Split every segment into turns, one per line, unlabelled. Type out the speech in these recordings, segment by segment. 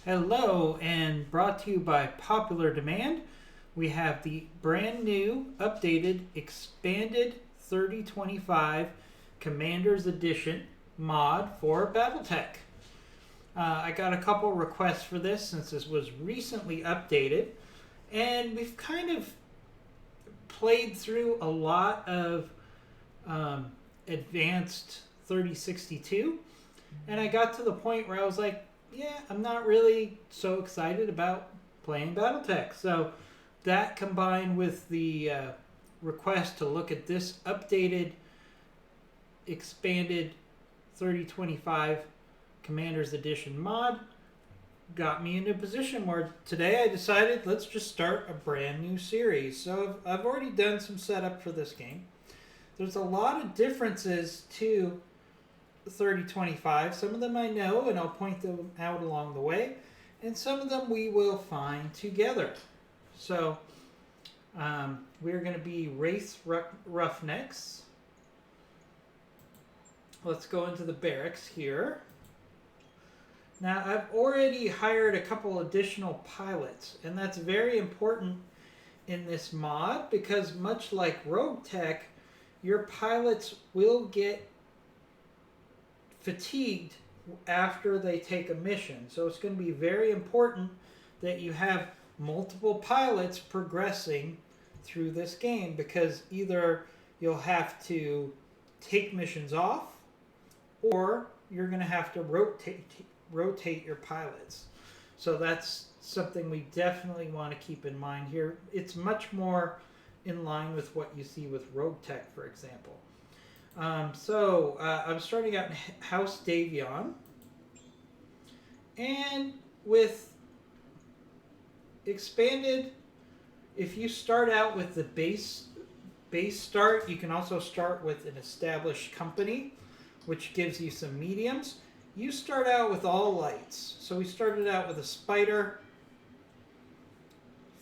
Hello, and brought to you by popular demand, we have the brand new, updated, expanded 3025 Commanders Edition mod for Battletech. I got a couple requests for this since this was recently updated, and we've kind of played through a lot of advanced 3062, and I got to the point where I was like, yeah, I'm not really so excited about playing Battletech. So that combined with the request to look at this updated, expanded 3025 Commanders Edition mod got me into a position where today I decided let's just start a brand new series. So I've already done some setup for this game. There's a lot of differences to 3025. Some of them I know, and I'll point them out along the way, and some of them we will find together. So we're going to be Race Roughnecks. Let's go into the barracks here. Now, I've already hired a couple additional pilots, and that's very important in this mod because much like Rogue Tech, your pilots will get fatigued after they take a mission. So it's going to be very important that you have multiple pilots progressing through this game because either you'll have to take missions off or you're going to have to rotate your pilots. So that's something we definitely want to keep in mind here. It's much more in line with what you see with Rogue Tech, for example. I'm starting out in House Davion, and with expanded, if you start out with the base start, you can also start with an established company, which gives you some mediums. You start out with all lights. So we started out with a Spider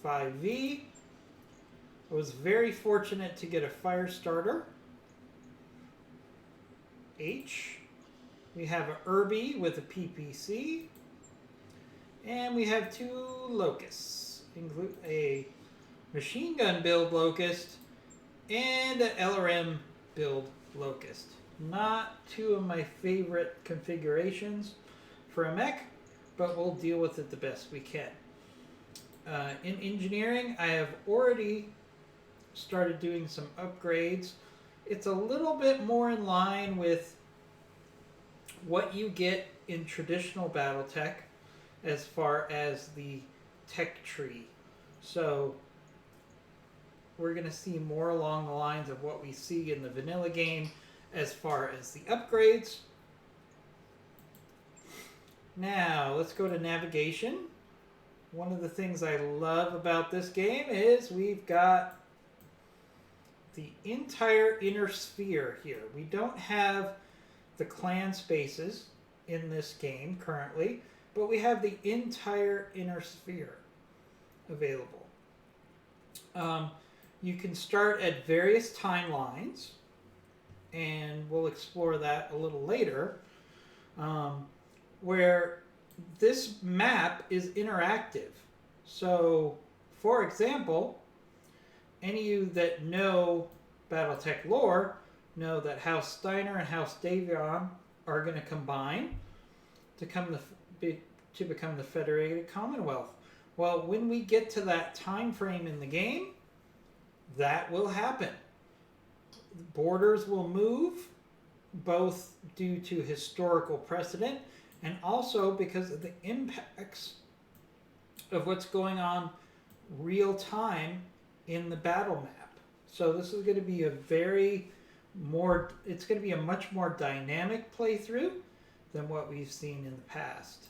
5V. I was very fortunate to get a fire starter H. We have a Irby with a PPC. And we have two Locusts. Include a machine gun build Locust and an LRM build Locust. Not two of my favorite configurations for a mech, but we'll deal with it the best we can. In engineering, I have already started doing some upgrades. It's a little bit more in line with what you get in traditional Battletech as far as the tech tree. So we're going to see more along the lines of what we see in the vanilla game as far as the upgrades. Now, let's go to navigation. One of the things I love about this game is we've got the entire inner sphere here. We don't have the clan spaces in this game currently, but we have the entire inner sphere available. You can start at various timelines, and we'll explore that a little later, where this map is interactive. So, for example, any of you that know Battletech lore know that House Steiner and House Davion are going to combine to become the Federated Commonwealth. Well, when we get to that time frame in the game, that will happen. Borders will move, both due to historical precedent and also because of the impacts of what's going on real time in the battle map. So this is going to be it's going to be a much more dynamic playthrough than what we've seen in the past.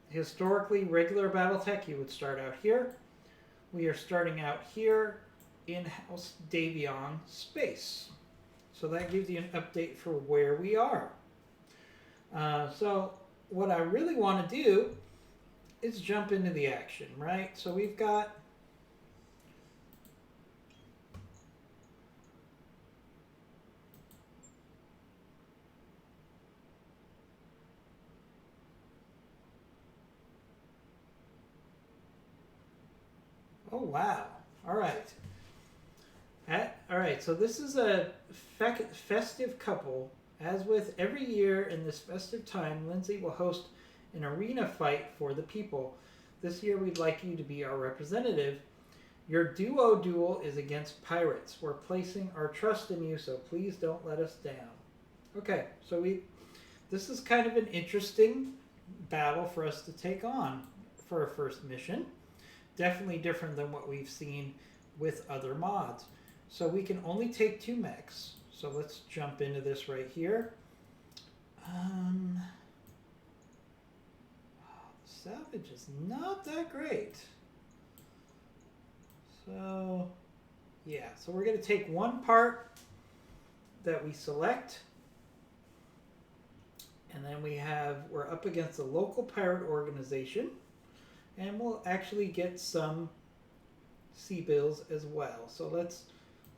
Historically, regular Battletech, you would start out here. We are starting out here in House Davion space. So that gives you an update for where we are. So what I really want to do is jump into the action, right? So we've got wow. All right. All right, so this is a festive couple. As with every year in this festive time, Lindsay will host an arena fight for the people. This year, we'd like you to be our representative. Your duo duel is against pirates. We're placing our trust in you, so please don't let us down. Okay, so this is kind of an interesting battle for us to take on for our first mission. Definitely different than what we've seen with other mods. So we can only take 2 mechs. So let's jump into this right here. The salvage is not that great. So, yeah. So we're going to take 1 part that we select. And then we're up against a local pirate organization. And we'll actually get some sea bills as well. So let's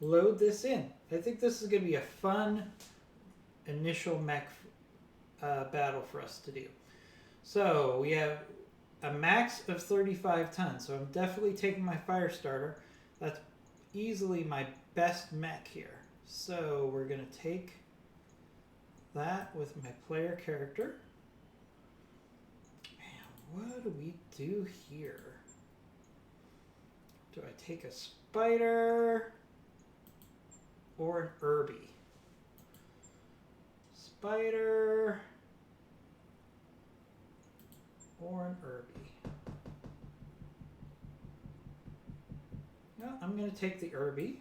load this in. I think this is going to be a fun initial mech battle for us to do. So we have a max of 35 tons. So I'm definitely taking my fire starter. That's easily my best mech here. So we're going to take that with my player character. Man, what do we do here? Do I take a spider or an Irby? Spider or an Irby? No, I'm going to take the Irby.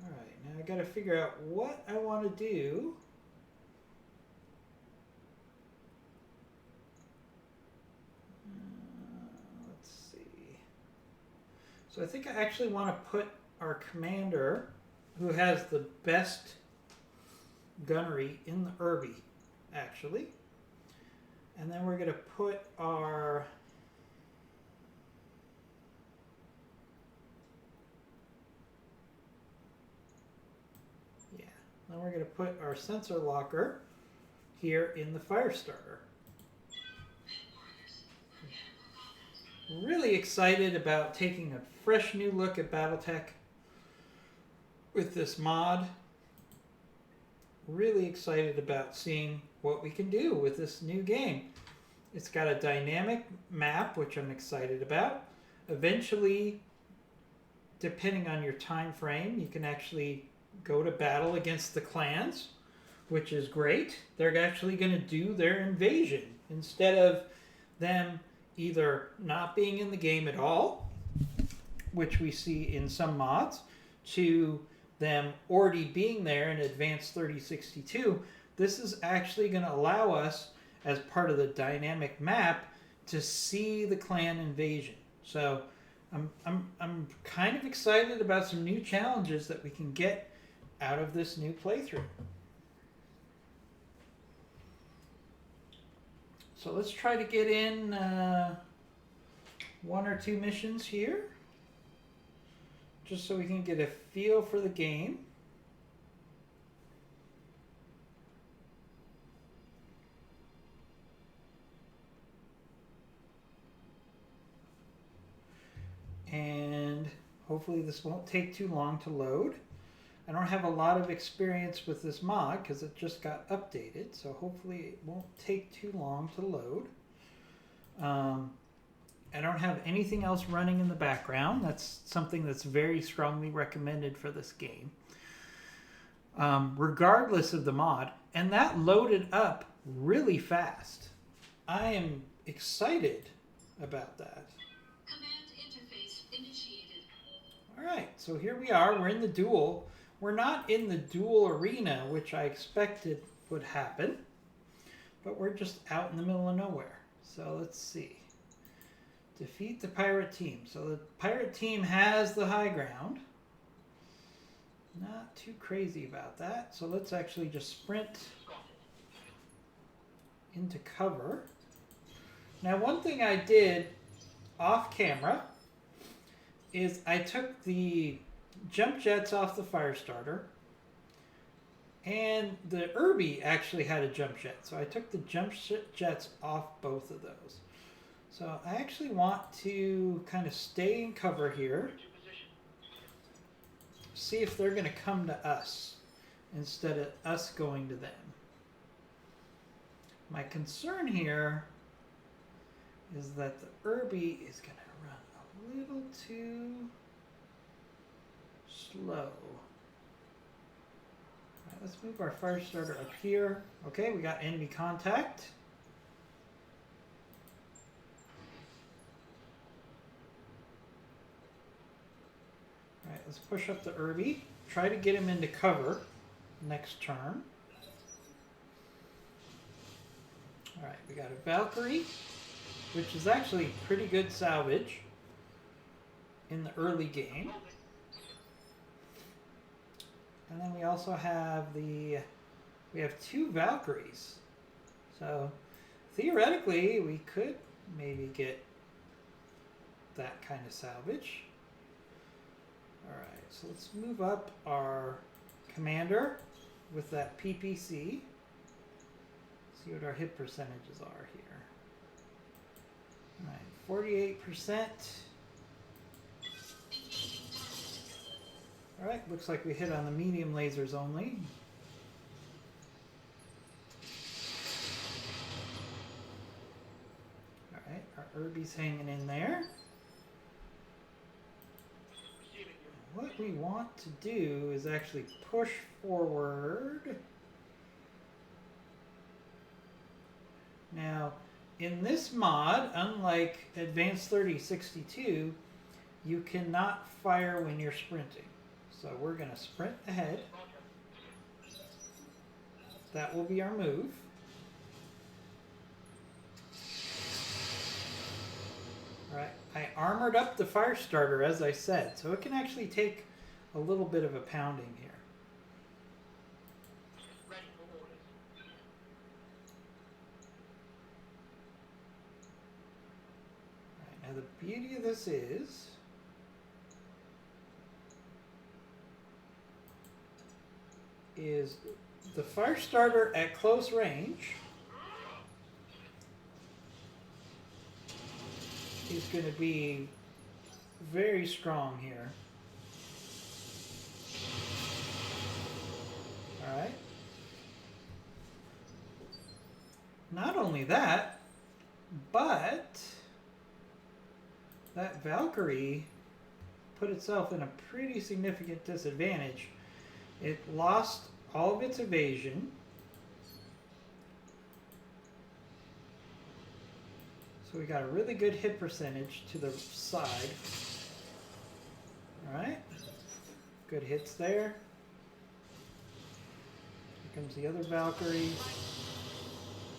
Alright, now I got to figure out what I want to do. Let's see. So I think I actually want to put our commander, who has the best gunnery, in the Irby, actually. And then we're going to put our... Then we're going to put our sensor locker here in the fire starter. Really excited about taking a fresh new look at Battletech with this mod. Really excited about seeing what we can do with this new game. It's got a dynamic map, which I'm excited about. Eventually, depending on your time frame, you can actually go to battle against the clans, which is great. They're actually going to do their invasion instead of them either not being in the game at all, which we see in some mods, to them already being there in Advanced 3062. This is actually going to allow us, as part of the dynamic map, to see the clan invasion. So I'm kind of excited about some new challenges that we can get out of this new playthrough. So let's try to get in 1 or 2 missions here, just so we can get a feel for the game. And hopefully this won't take too long to load. I don't have a lot of experience with this mod because it just got updated, so hopefully it won't take too long to load. I don't have anything else running in the background. That's something that's very strongly recommended for this game, regardless of the mod. And that loaded up really fast. I am excited about that.
Command interface initiated.
All right, so here we are. We're in the duel. We're not in the duel arena, which I expected would happen, but we're just out in the middle of nowhere. So let's see. Defeat the pirate team. So the pirate team has the high ground. Not too crazy about that. So let's actually just sprint into cover. Now, one thing I did off camera is I took the jump jets off the fire starter, And the Irby actually had a jump jet, so I took the jump jets off both of those. So I actually want to kind of stay in cover here, see if they're going to come to us instead of us going to them. My concern here is that the Irby is going to run a little too slow. Alright, let's move our fire starter up here. Okay, we got enemy contact. Alright, let's push up the Irby. Try to get him into cover next turn. Alright, we got a Valkyrie, which is actually pretty good salvage in the early game. And then we also have we have 2 Valkyries. So theoretically we could maybe get that kind of salvage. Alright, so let's move up our commander with that PPC. See what our hit percentages are here. Alright, 48%. Alright, looks like we hit on the medium lasers only. Alright, our Irby's hanging in there. What we want to do is actually push forward. Now, in this mod, unlike Advanced 3062, you cannot fire when you're sprinting. So we're going to sprint ahead. That will be our move. Alright, I armored up the fire starter as I said, so it can actually take a little bit of a pounding here. Alright, now the beauty of this is the fire starter at close range is going to be very strong here. Alright. Not only that, but that Valkyrie put itself in a pretty significant disadvantage. It lost all of its evasion. So we got a really good hit percentage to the side. Alright. Good hits there. Here comes the other Valkyrie.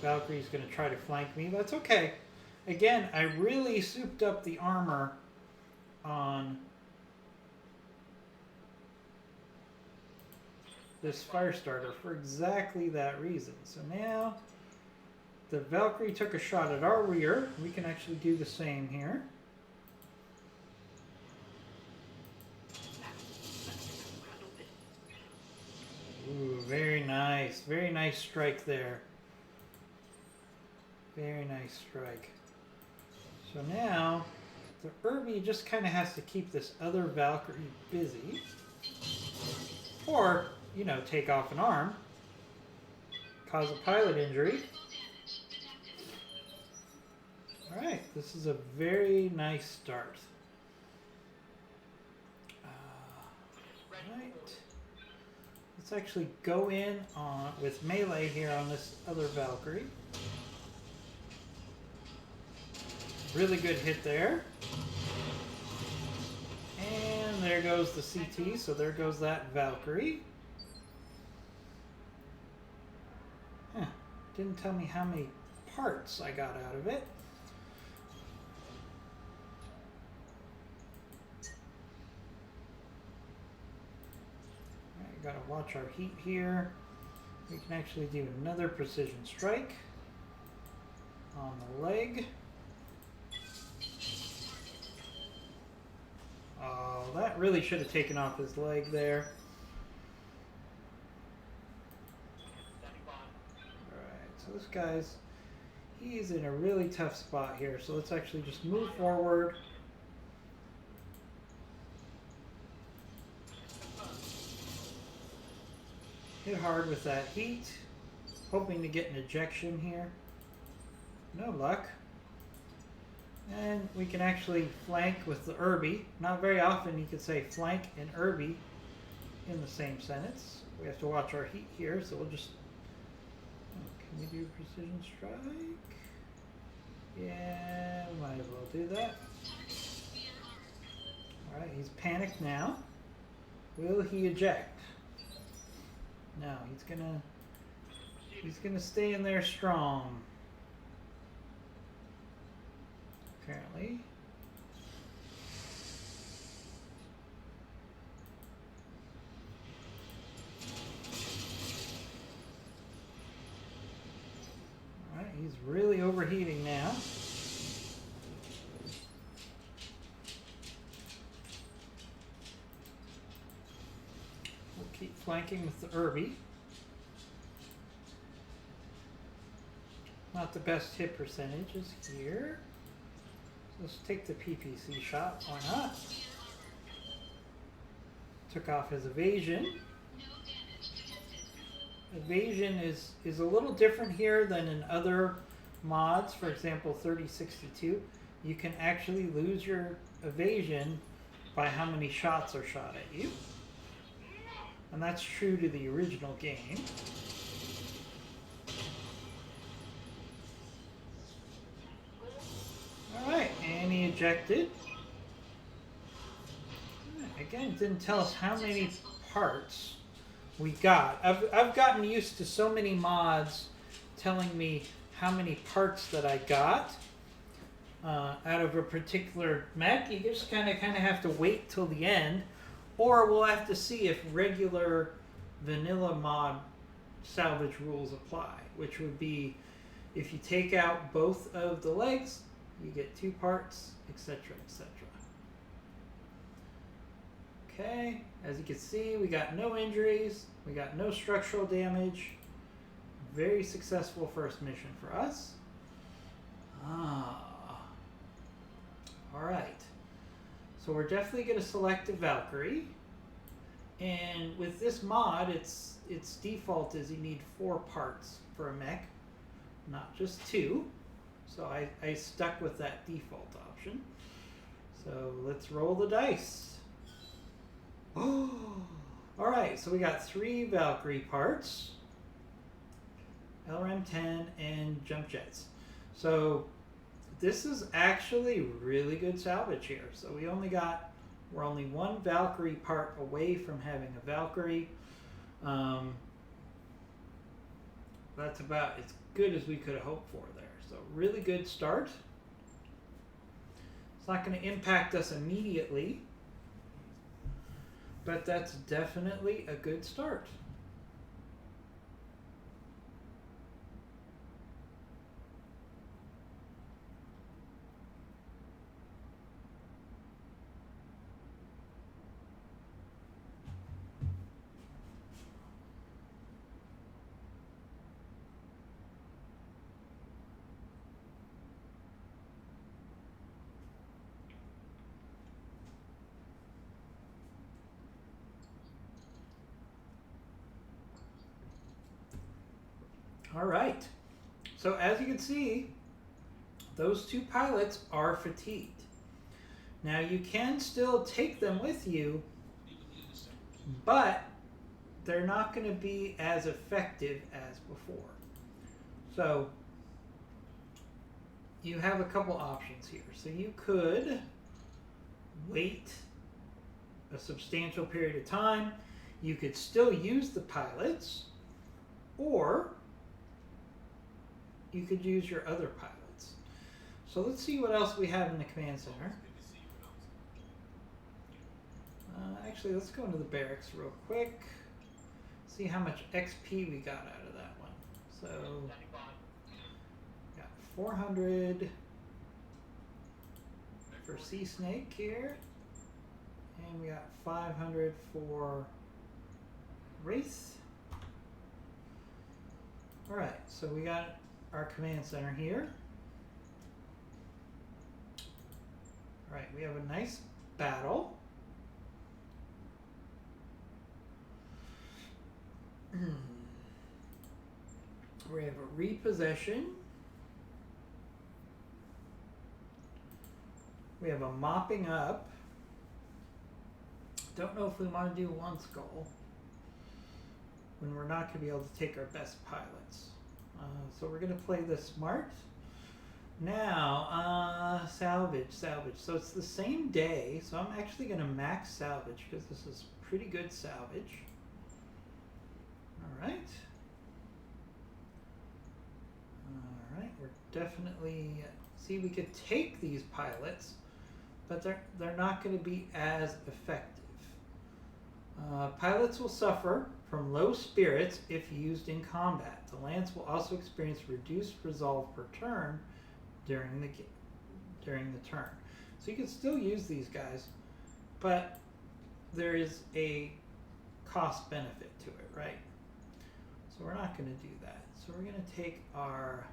Valkyrie's going to try to flank me. That's okay. Again, I really souped up the armor on this fire starter for exactly that reason. So now the Valkyrie took a shot at our rear. We can actually do the same here. Ooh, very nice. Very nice strike there. Very nice strike. So now the Irby just kind of has to keep this other Valkyrie busy. Or, you know, take off an arm. Cause a pilot injury. Alright, this is a very nice start. Right. Let's actually go in on with melee here on this other Valkyrie. Really good hit there. And there goes the CT, so there goes that Valkyrie. Huh. Didn't tell me how many parts I got out of it. Alright, gotta watch our heat here. We can actually do another precision strike on the leg. Oh, that really should have taken off his leg there. this guy's, he's in a really tough spot here. So let's actually just move forward. Hit hard with that heat. Hoping to get an ejection here. No luck. And we can actually flank with the Irby. Not very often you could say flank and Irby in the same sentence. We have to watch our heat here, so we'll just... Can we do precision strike? Yeah, we might as well do that. Alright, he's panicked now. Will he eject? No, he's gonna stay in there strong. Apparently. Alright, he's really overheating now. We'll keep flanking with the Irby. Not the best hit percentages here. Let's take the PPC shot, why not? Took off his evasion. Evasion is a little different here than in other mods. For example, 3062. You can actually lose your evasion by how many shots are shot at you. And that's true to the original game. Alright, and he ejected. Again, it didn't tell us how many parts we got. I've gotten used to so many mods telling me how many parts that I got out of a particular mech. You just kind of have to wait till the end, or we'll have to see if regular vanilla mod salvage rules apply, which would be if you take out both of the legs, you get 2 parts, etc., etc. Okay, as you can see, we got no injuries, we got no structural damage. Very successful first mission for us. Alright. So we're definitely going to select a Valkyrie. And with this mod, its default is you need 4 parts for a mech, not just 2. So I stuck with that default option. So let's roll the dice. Oh, all right. So we got 3 Valkyrie parts, LRM-10, and jump jets. So this is actually really good salvage here. So we're only 1 Valkyrie part away from having a Valkyrie. That's about as good as we could have hoped for there. So really good start. It's not going to impact us immediately, but that's definitely a good start. All right, so as you can see, those 2 pilots are fatigued. Now you can still take them with you, but they're not going to be as effective as before. So you have a couple options here. So you could wait a substantial period of time. You could still use the pilots, or you could use your other pilots. So let's see what else we have in the command center. Actually, let's go into the barracks real quick. See how much XP we got out of that one. So, got 400 for Sea Snake here. And we got 500 for Wraith. Alright, so we got our command center here. Alright, we have a nice battle. We have a repossession. We have a mopping up. Don't know if we want to do one skull when we're not going to be able to take our best pilots. So we're going to play this smart. Now, salvage. So it's the same day, so I'm actually going to max salvage because this is pretty good salvage. Alright. Alright, we're definitely... See, we could take these pilots, but they're not going to be as effective. Pilots will suffer from low spirits if used in combat. The lance will also experience reduced resolve per turn during the turn. So you can still use these guys, but there is a cost benefit to it, right? So we're not going to do that. So we're going to take our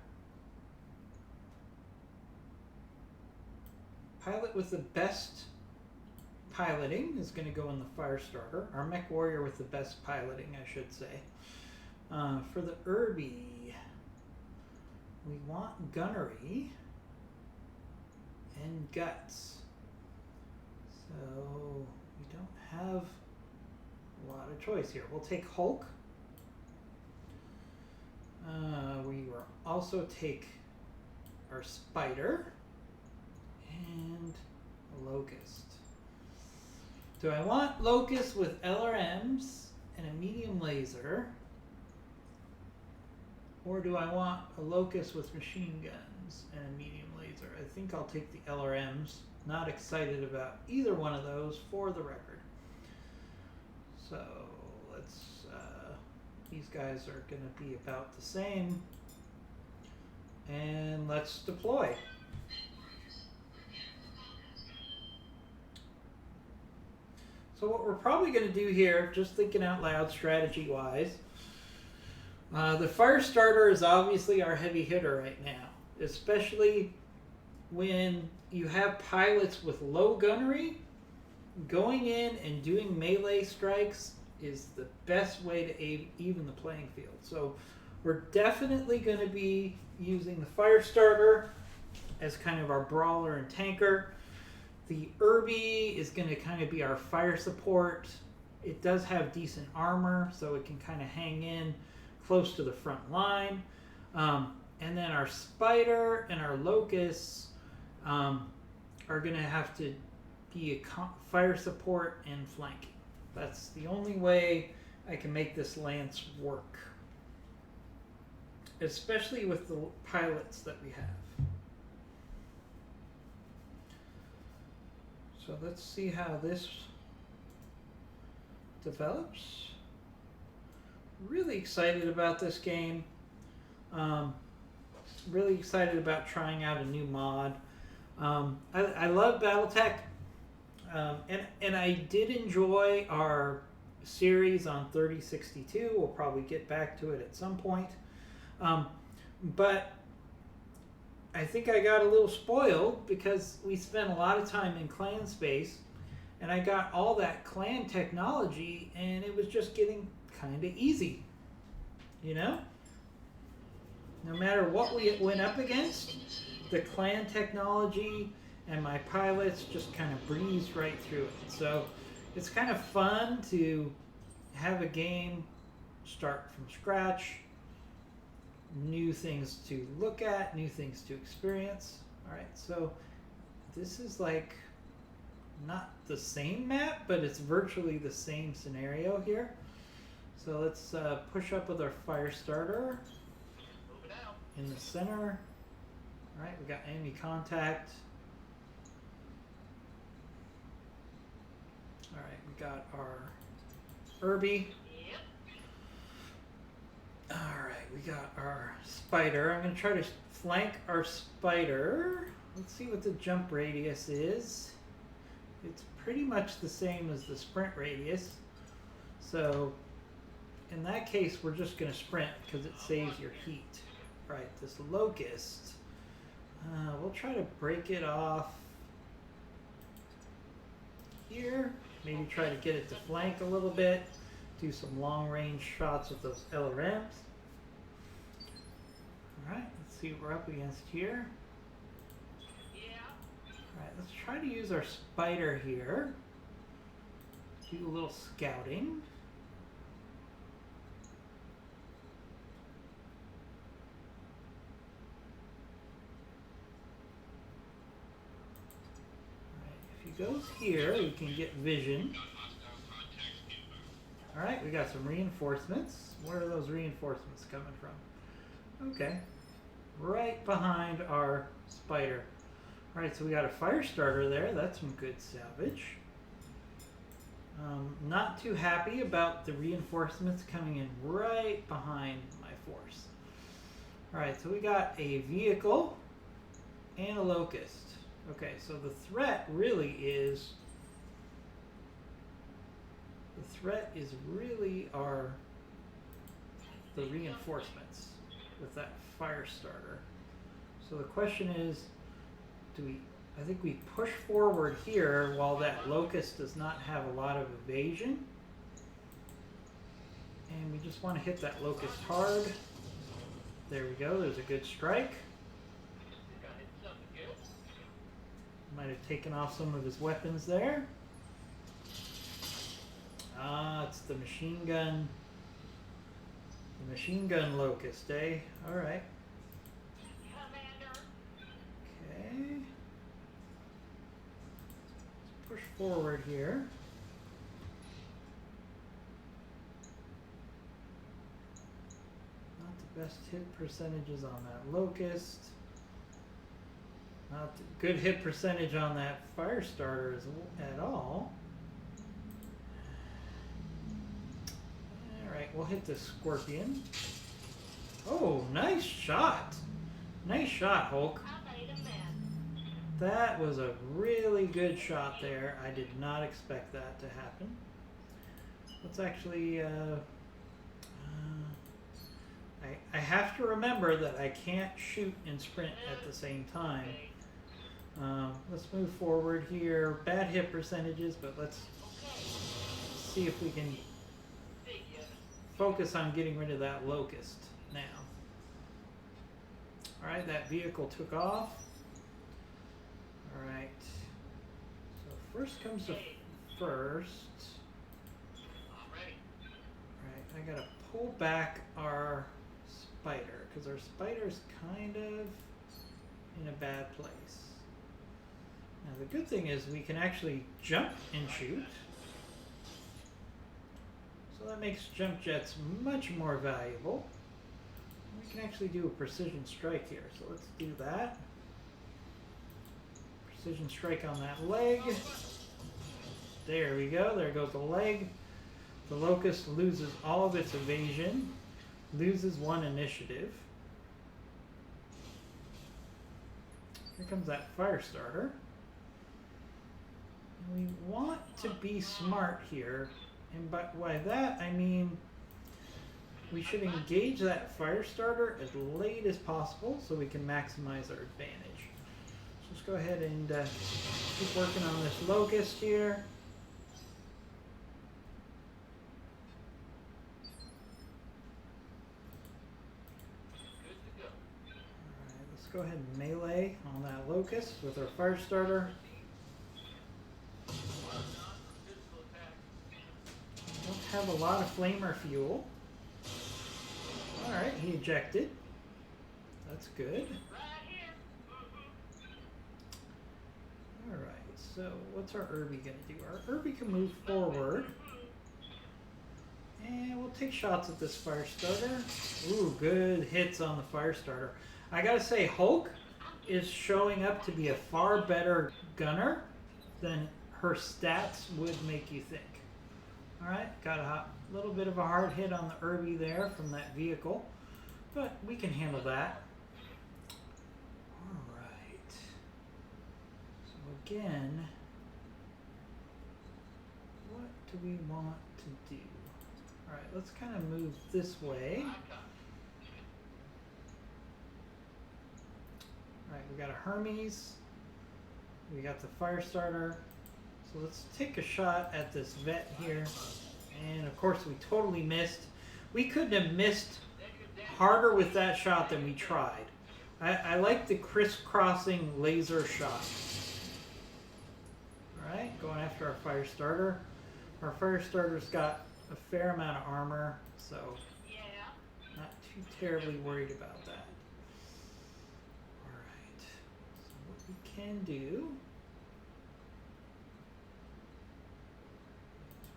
pilot with the best piloting is going to go in the fire starter. Our mech warrior with the best piloting, I should say. For the Irby, we want gunnery and guts. So we don't have a lot of choice here. We'll take Hulk. We will also take our Spider and a Locust. Do I want Locust with LRMs and a medium laser? Or do I want a Locust with machine guns and a medium laser? I think I'll take the LRMs. Not excited about either one of those for the record. So let's, these guys are going to be about the same. And let's deploy. So what we're probably going to do here, just thinking out loud strategy-wise, the fire starter is obviously our heavy hitter right now, especially when you have pilots with low gunnery. Going in and doing melee strikes is the best way to even the playing field. So we're definitely going to be using the fire starter as kind of our brawler and tanker. The Irby is going to kind of be our fire support. It does have decent armor, so it can kind of hang in close to the front line. And then our Spider and our Locusts are going to have to be a fire support and flanking. That's the only way I can make this lance work, especially with the pilots that we have. So let's see how this develops. Really excited about this game. Really excited about trying out a new mod. I love Battletech, and I did enjoy our series on 3062. We'll probably get back to it at some point. But I think I got a little spoiled because we spent a lot of time in clan space, and I got all that clan technology, and it was just getting kind of easy, you know? No matter what we went up against, the clan technology and my pilots just kind of breezed right through it. So it's kind of fun to have a game start from scratch, new things to look at, new things to experience. All right, so this is like not the same map, but it's virtually the same scenario here. So let's push up with our fire starter in the center. All right, we got enemy contact. All right, we got our Irby. All right, we got our Spider. I'm going to try to flank our Spider. Let's see what the jump radius is. It's pretty much the same as the sprint radius. So in that case, we're just going to sprint because it saves your heat. Right, this locust, we'll try to break it off here. Maybe try to get it to flank a little bit. Do some long range shots with those LRMs. Alright, let's see what we're up against here. Alright, let's try to use our spider here. Do a little scouting. If he goes here, we can get vision. Alright, we got some reinforcements. Where are those reinforcements coming from? Okay. Right behind our spider. Alright, so we got a fire starter there. That's some good salvage. Not too happy about the reinforcements coming in right behind my force. Alright, so we got a vehicle and a locust. Okay, so the threat really is the reinforcements with that fire starter. So the question is, I think we push forward here while that locust does not have a lot of evasion. And we just want to hit that locust hard. There we go, there's a good strike. Might have taken off some of his weapons there. Ah, it's the machine gun. The machine gun locust, eh? Alright. Okay. Let's push forward here. Not the best hit percentages on that locust. Not the good hit percentage on that fire starter at all. Alright, we'll hit the scorpion. Oh, nice shot. Nice shot, Hulk. That was a really good shot there. I did not expect that to happen. Let's actually... I have to remember that I can't shoot and sprint at the same time. Let's move forward here. Bad hit percentages, but let's see if we can focus on getting rid of that locust now. Alright, that vehicle took off. Alright. So first comes the first. Alright, I gotta pull back our spider, because our spider's kind of in a bad place. Now the good thing is we can actually jump and shoot. So that makes jump jets much more valuable. We can actually do a precision strike here. So let's do that. Precision strike on that leg. There we go. There goes the leg. The locust loses all of its evasion. Loses one initiative. Here comes that fire starter. And we want to be smart here. And by that, I mean we should engage that fire starter as late as possible so we can maximize our advantage. So let's go ahead and keep working on this locust here. Alright, let's go ahead and melee on that locust with our fire starter. Don't have a lot of flamer fuel. Alright, he ejected. That's good. Alright, so what's our Irby going to do? Our Irby can move forward. And we'll take shots at this fire starter. Ooh, good hits on the fire starter. I gotta say, Hulk is showing up to be a far better gunner than her stats would make you think. Alright, got a little bit of a hard hit on the Irby there from that vehicle, but we can handle that. Alright. So again, what do we want to do? Alright, let's kind of move this way. Alright, we got a Hermes. We got the fire starter. So let's take a shot at this vet here. And of course we totally missed. We couldn't have missed harder with that shot than we tried. I like the crisscrossing laser shot. Alright, going after our fire starter. Our fire starter's got a fair amount of armor, so not too terribly worried about that. Alright, so what we can do,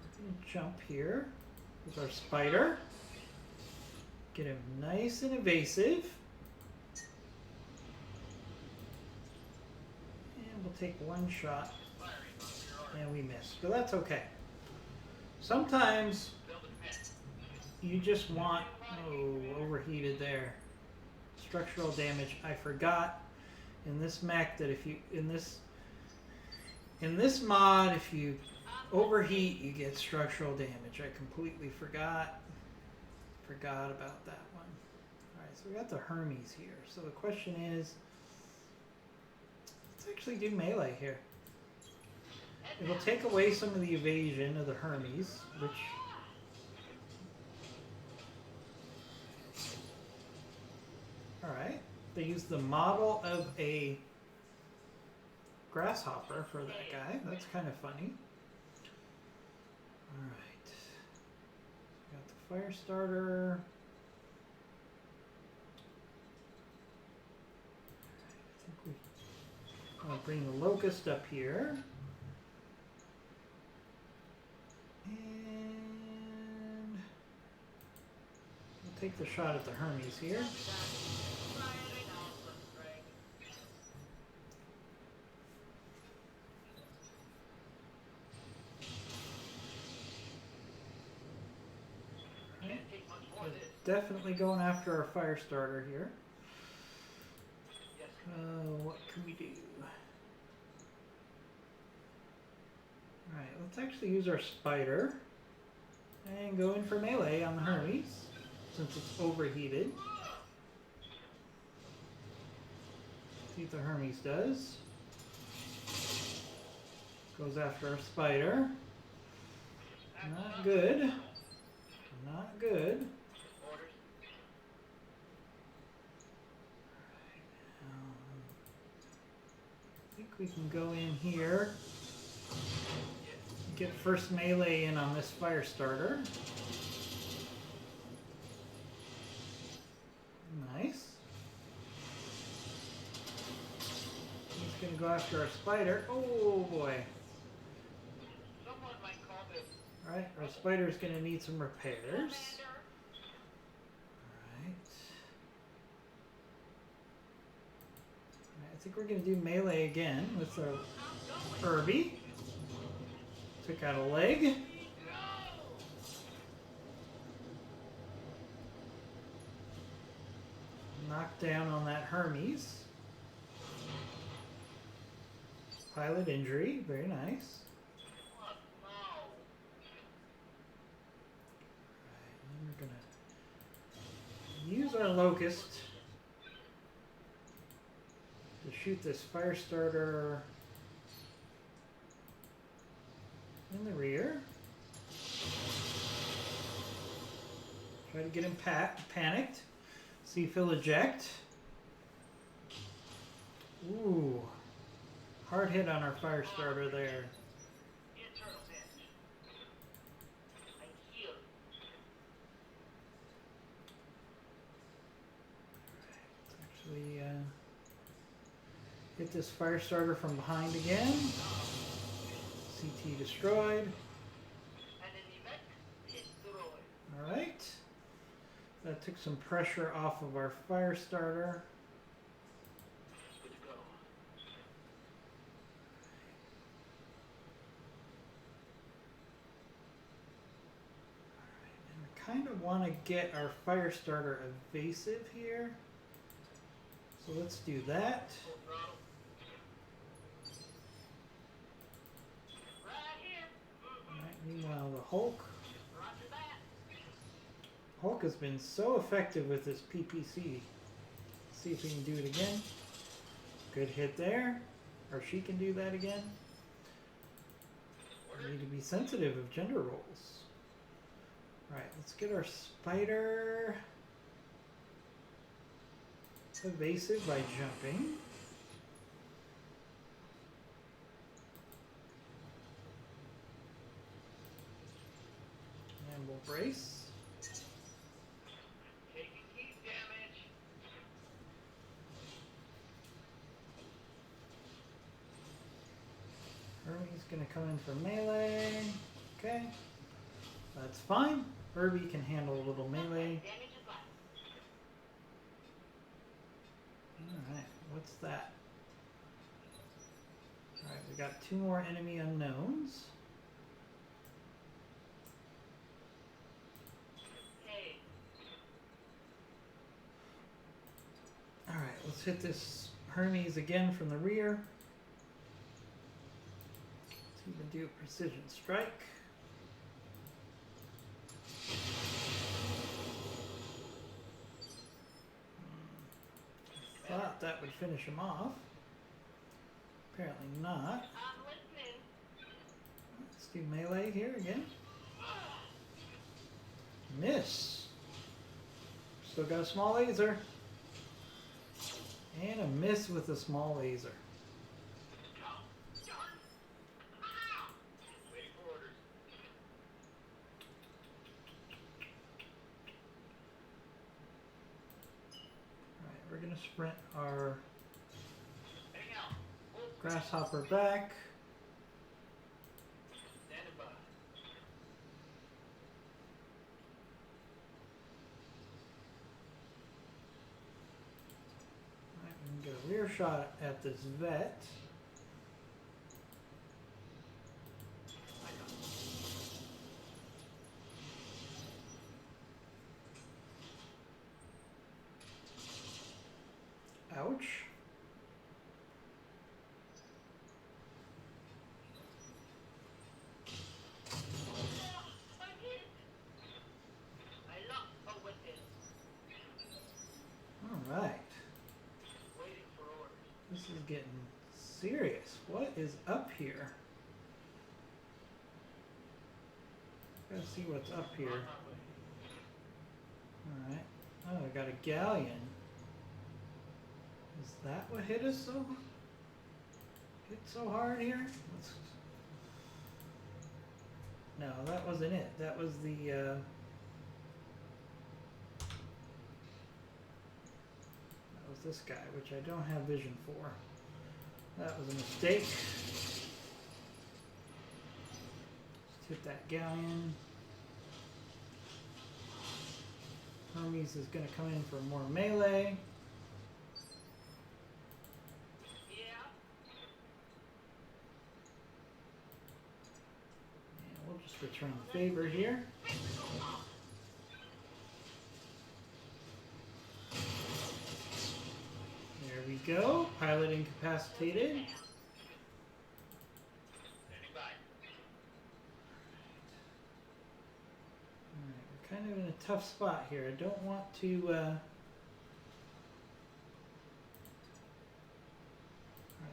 we're going to jump here with our spider. Get him nice and evasive. And we'll take one shot. And we missed, but that's okay. Sometimes you just want, overheated there. Structural damage. I forgot in this mech that if you, in this mod, if you overheat, you get structural damage. I completely forgot about that one. Alright, so we got the Hermes here. So the question is, let's actually do melee here. It'll take away some of the evasion of the Hermes, which alright. They use the model of a grasshopper for that guy. That's kind of funny. Alright. Got the fire starter. I think I'll bring the locust up here. And we'll take the shot at the Hermes here. Right. Definitely going after our fire starter here. What can we do? Alright, let's actually use our spider and go in for melee on the Hermes since it's overheated. See what the Hermes does. Goes after our spider. Not good. Not good. I think we can go in here. Get first melee in on this fire starter. Nice. He's gonna go after our spider. Oh boy. Alright, our spider's gonna need some repairs. Alright. I think we're gonna do melee again with our Herbie. Took out a leg. Knocked down on that Hermes. Pilot injury, very nice. Alright, then we're gonna use our locust to shoot this fire starter in the rear. Try to get him panicked. See if he'll eject. Ooh. Hard hit on our fire starter there. Let's actually hit this fire starter from behind again. CT destroyed. Alright. That took some pressure off of our fire starter. Alright, and we kind of want to get our fire starter evasive here. So let's do that. Meanwhile, the Hulk Hulk has been so effective with this PPC. Let's see if we can do it again. Good hit there. Or she can do that again. We need to be sensitive of gender roles. Alright, let's get our spider evasive by jumping. And we'll brace.
Taking heat damage.
Herbie's gonna come in for melee. Okay. That's fine. Herbie can handle a little melee.
Damage is less.
Alright, what's that? Alright, we got 2 more enemy unknowns.
Hey.
Alright, let's hit this Hermes again from the rear. See if we can do a precision strike. Thought that would finish him off. Apparently not.
I'm listening.
Let's do melee here again. Miss. Still got a small laser. And a miss with a small laser.
Waiting for orders.
Alright, we're gonna sprint our
Hang out.
grasshopper back.
Standing by.
Alright, we can get a rear shot at this vet. Ouch.
I'm hit. I lost a weapon.
Alright.
Waiting for orders.
This is getting serious. What is up here? Gotta see what's up here.
On my way.
Alright. Oh, I got a galleon. Is that what hit us so hard here? No, that wasn't it. That was the that was this guy, which I don't have vision for. That was a mistake. Just hit that galleon. Hermes is going to come in for more melee.
Yeah.
And we'll just return the favor here. There we go. Pilot incapacitated.
Standing by.
Alright, we're kind of in a tough spot here. I don't want to Alright,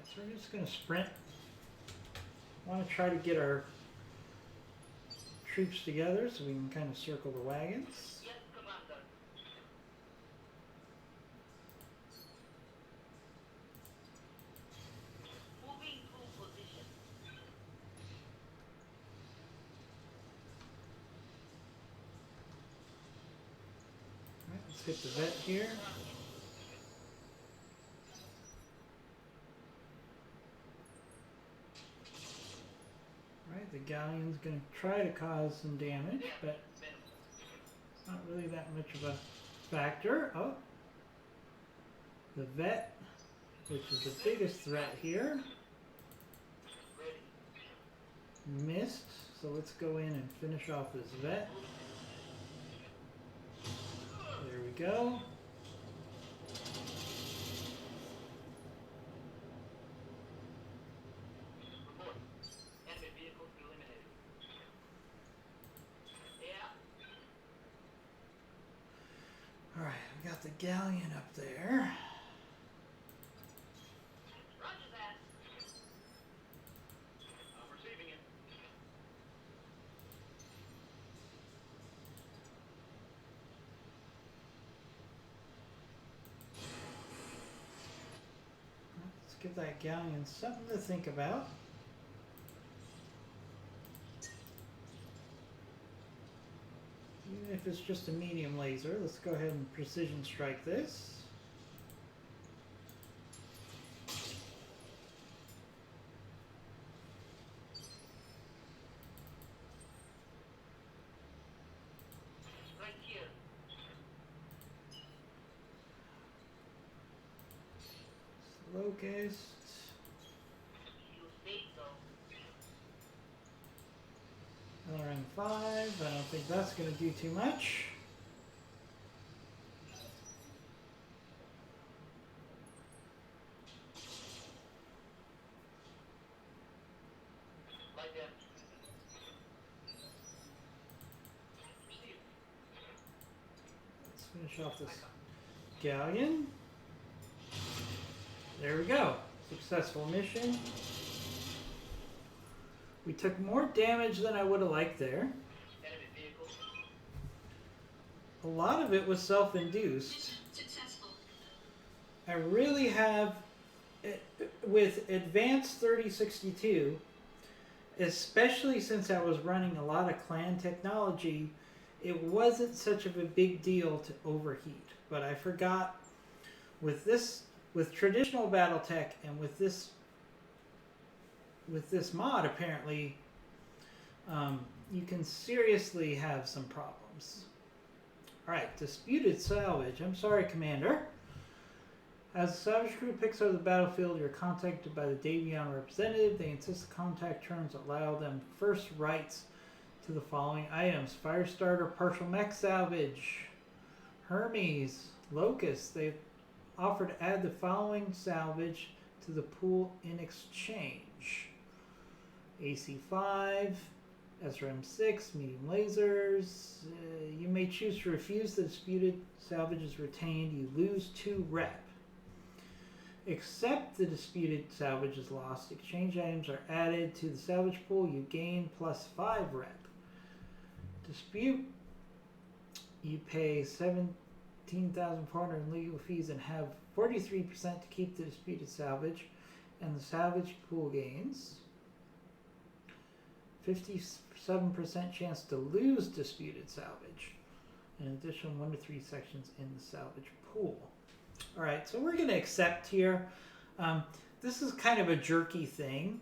so we're just gonna sprint. Want to try to get our troops together so we can kind of circle the wagons.
Yes, Commander. Moving to position.
Alright, let's hit the vet here. Alright, the galleon's gonna try to cause some damage, but
Minimal.
it's not really that much of a factor. Oh, the vet, which is the biggest threat here,
Ready.
missed. So let's go in and finish off this vet. There we go.
Report. Enemy vehicle eliminated. Yeah.
Alright, we got the galleon up there.
Roger that. I'm receiving it.
Let's give that galleon something to think about. Even if it's just a medium laser, let's go ahead and precision strike this.
Right here.
Locust.
You say so.
LRM5. I don't think that's going to do too much.
Like that. Received.
Let's finish off this galleon. There we go. Successful mission. We took more damage than I would have liked there.
Enemy vehicle.
A lot of it was self-induced.
Mission successful.
I really have, with Advanced 3062, especially since I was running a lot of clan technology, it wasn't such of a big deal to overheat. But I forgot with this, with traditional BattleTech and with this mod, apparently, you can seriously have some problems. Alright, disputed salvage. I'm sorry, Commander. As the salvage crew picks up the battlefield, you're contacted by the Davion representative. They insist the contact terms allow them first rights to the following items. Firestarter, partial mech salvage. Hermes, Locust. They've offered to add the following salvage to the pool in exchange. AC5, SRM6, medium lasers. You may choose to refuse the disputed salvage is retained. You lose 2 rep. Accept the disputed salvage is lost. Exchange items are added to the salvage pool. You gain plus 5 rep. Dispute. You pay 17,400 in legal fees and have 43% to keep the disputed salvage. And the salvage pool gains 57% chance to lose disputed salvage. An additional 1 to 3 sections in the salvage pool. Alright, so we're going to accept here. This is kind of a jerky thing,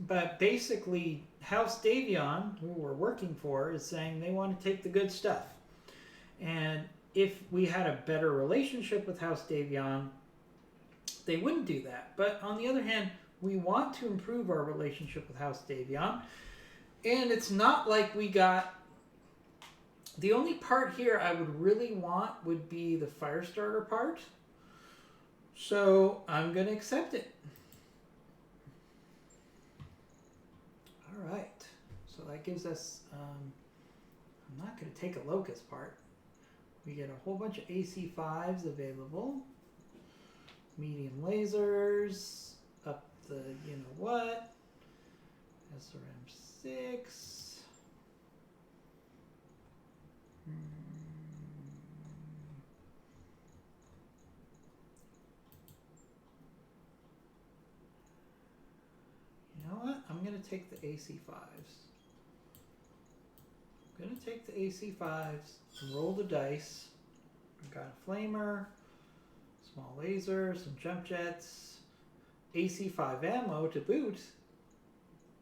but basically House Davion, who we're working for, is saying they want to take the good stuff. And if we had a better relationship with House Davion, they wouldn't do that. But on the other hand, we want to improve our relationship with House Davion. And it's not like we got... The only part here I would really want would be the Firestarter part. So I'm going to accept it. Alright. So that gives us... I'm not going to take a Locust part. We get a whole bunch of AC5s available. Medium lasers. Up the you-know-what. SRM6. You know what? I'm going to take the AC5s. I'm going to take the AC5s and roll the dice. I've got a flamer, small laser, some jump jets, AC5 ammo to boot.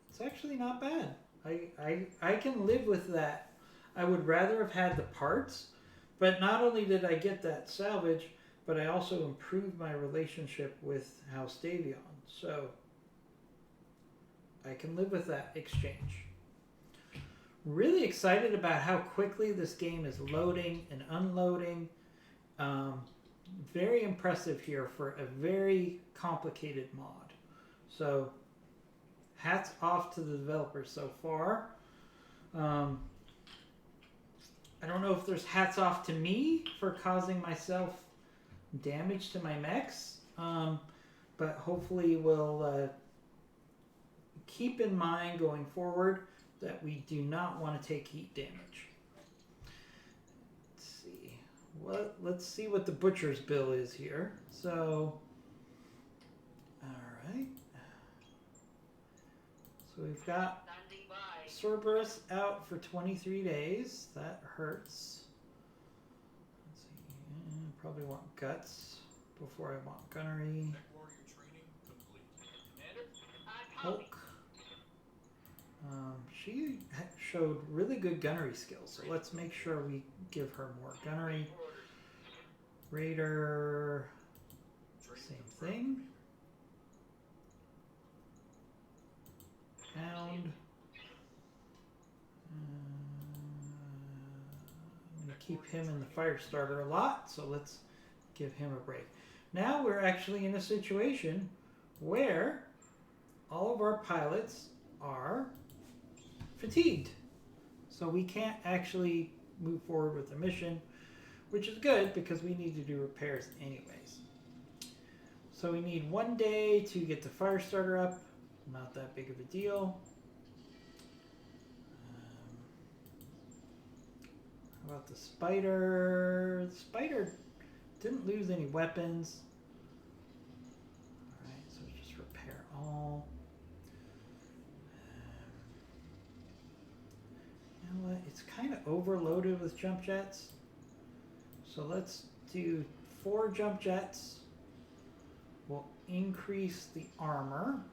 It's actually not bad. I can live with that. I would rather have had the parts, but not only did I get that salvage, but I also improved my relationship with House Davion. So I can live with that exchange. Really excited about how quickly this game is loading and unloading. Very impressive here for a very complicated mod. So hats off to the developers so far. I don't know if there's hats off to me for causing myself damage to my mechs, but hopefully we'll keep in mind going forward that we do not want to take heat damage. Let's see what the butcher's bill is here. So, all right. So we've got
Standing by.
Cerberus out for 23 days. That hurts. Let's see. Probably want guts before I want gunnery.
Tech warrior training complete.
Commander, I copy.
Hulk. She showed really good gunnery skills, so let's make sure we give her more gunnery. Raider, same thing. Pound. I'm going to keep him in the fire starter a lot, so let's give him a break. Now we're actually in a situation where all of our pilots are fatigued. So we can't actually move forward with the mission, which is good because we need to do repairs anyways. So we need 1 day to get the fire starter up. Not that big of a deal. How about the spider? The spider didn't lose any weapons. Alright, so just repair all. You know what? It's kind of overloaded with jump jets. So let's do 4 jump jets. We'll increase the armor.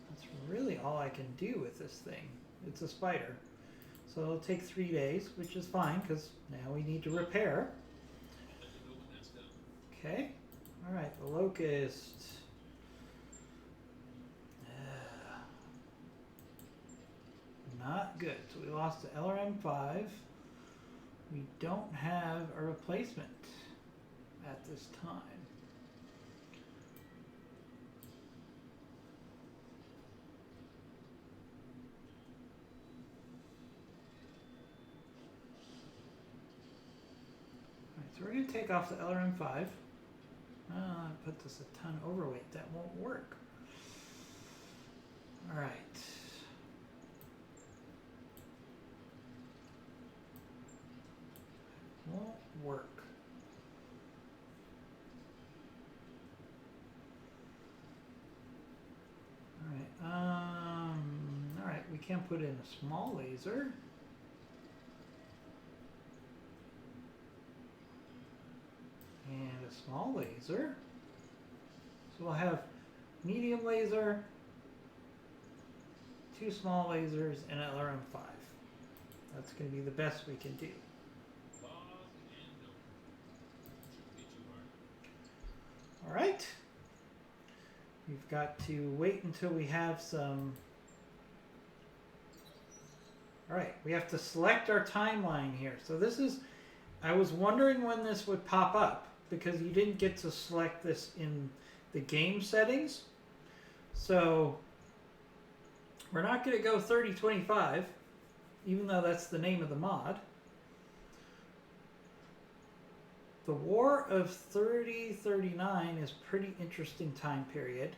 That's really all I can do with this thing. It's a spider. So it'll take 3 days, which is fine because now we need to repair.
I'll let you know when that's done.
Okay. Alright, the locust. Not good. So we lost to LRM-5. We don't have a replacement at this time. Alright, so we're going to take off the LRM-5. Put this a ton overweight. That won't work. Alright. Won't work. Alright, we can put in a small laser. And a small laser. So we'll have medium laser, 2 small lasers, and an LRM-5. That's going to be the best we can do.
Fog and no. Shouldn't be too hard.
All right. We've got to wait until we have some. All right, we have to select our timeline here. So this is, I was wondering when this would pop up because you didn't get to select this in the game settings. So we're not going to go 3025, even though that's the name of the mod. The War of 3039 is a pretty interesting time period.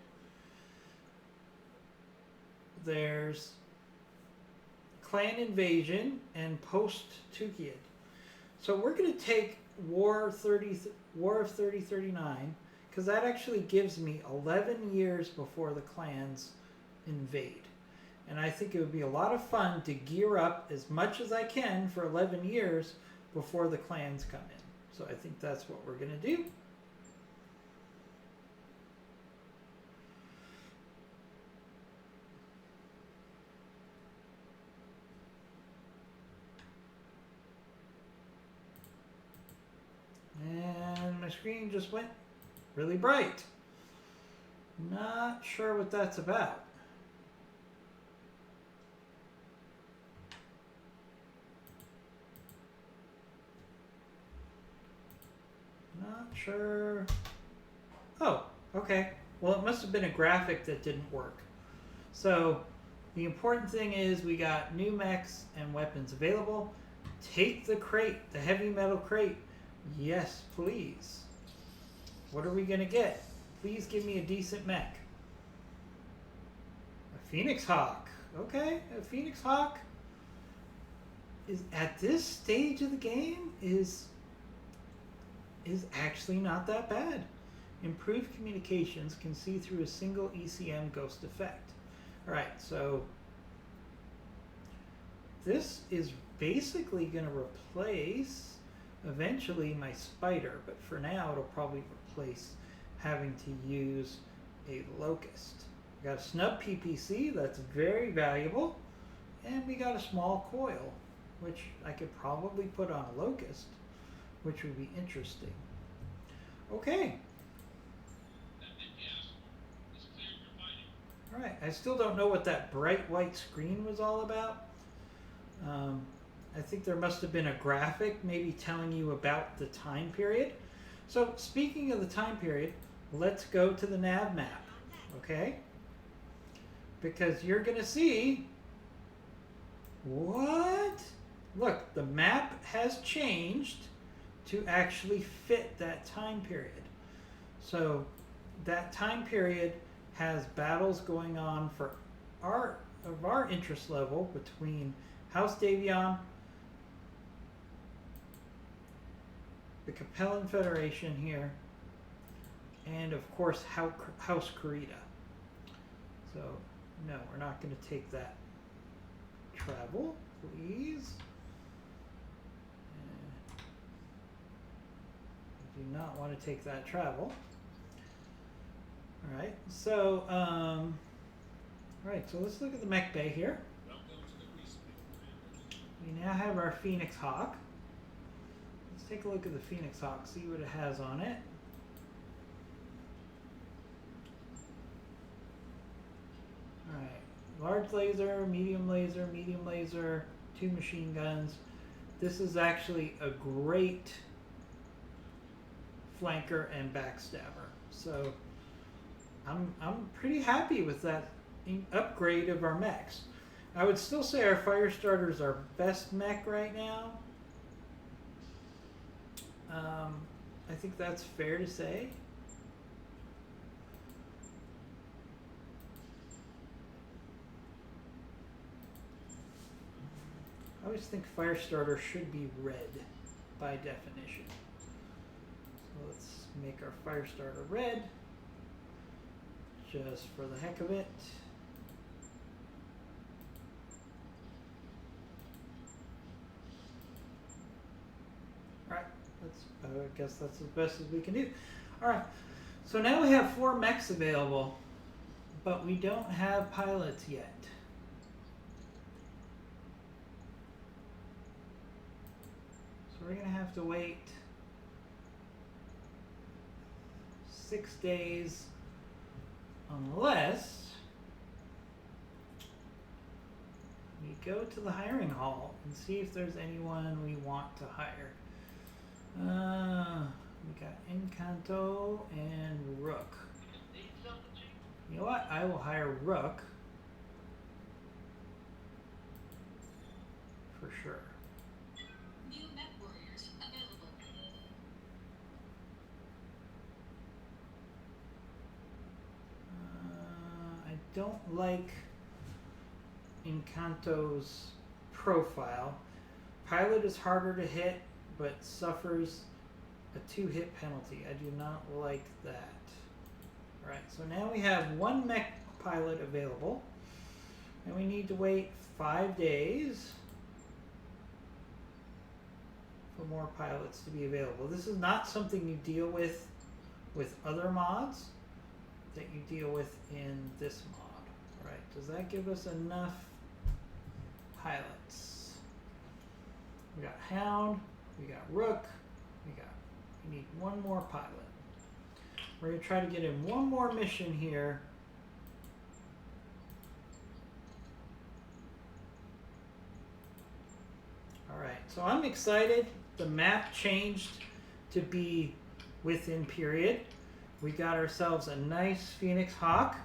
There's clan invasion and post-Tukiad. So we're going to take War of 3039 because that actually gives me 11 years before the clans invade. And I think it would be a lot of fun to gear up as much as I can for 11 years before the clans come in. So I think that's what we're going to do. And my screen just went really bright. Not sure what that's about. Not sure. Oh, okay. Well, it must have been a graphic that didn't work. So The important thing is we got new mechs and weapons available. Take the crate, the heavy metal crate. Yes, please. What are we going to get? Please give me a decent mech. A Phoenix Hawk. Okay, a Phoenix Hawk is at this stage of the game is actually not that bad. Improved communications can see through a single ECM ghost effect. Alright, so this is basically going to replace eventually my spider, but for now it'll probably replace having to use a locust. We got a snub PPC, that's very valuable, and we got a small coil, which I could probably put on a locust, which would be interesting. Okay. Alright, I still don't know what that bright white screen was all about. I think there must have been a graphic maybe telling you about the time period. So speaking of the time period, let's go to the nav map, okay? Because you're going to see, what? Look, the map has changed to actually fit that time period. So that time period has battles going on for our interest level between House Davion, the Capellan Federation here, and of course House Kurita. So no, we're not going to take that travel, please. I do not want to take that travel. Alright, so alright, so let's look at the mech bay here. We now have our Phoenix Hawk. Let's take a look at the Phoenix Hawk, see what it has on it. Alright, large laser, medium laser, 2 machine guns. This is actually a great flanker and backstabber. So I'm pretty happy with that upgrade of our mechs. I would still say our Firestarter is our best mech right now. I think that's fair to say. I always think Firestarter should be red by definition. So let's make our Firestarter red just for the heck of it. Alright, I guess that's as best as we can do. Alright, so now we have 4 mechs available, but we don't have pilots yet. So we're going to have to wait 6 days unless we go to the hiring hall and see if there's anyone we want to hire. We got Encanto and Rook. You know what? I will hire Rook for sure.
New mech warriors available.
I don't like Encanto's profile. Pilot is harder to hit, but suffers a 2-hit penalty. I do not like that. Alright, so now we have 1 mech pilot available, and we need to wait 5 days for more pilots to be available. This is not something you deal with other mods that you deal with in this mod. Alright, does that give us enough pilots? We got Hound, we got Rook, we need 1 more pilot. We're going to try to get in 1 more mission here. Alright, so I'm excited. The map changed to be within period. We got ourselves a nice Phoenix Hawk.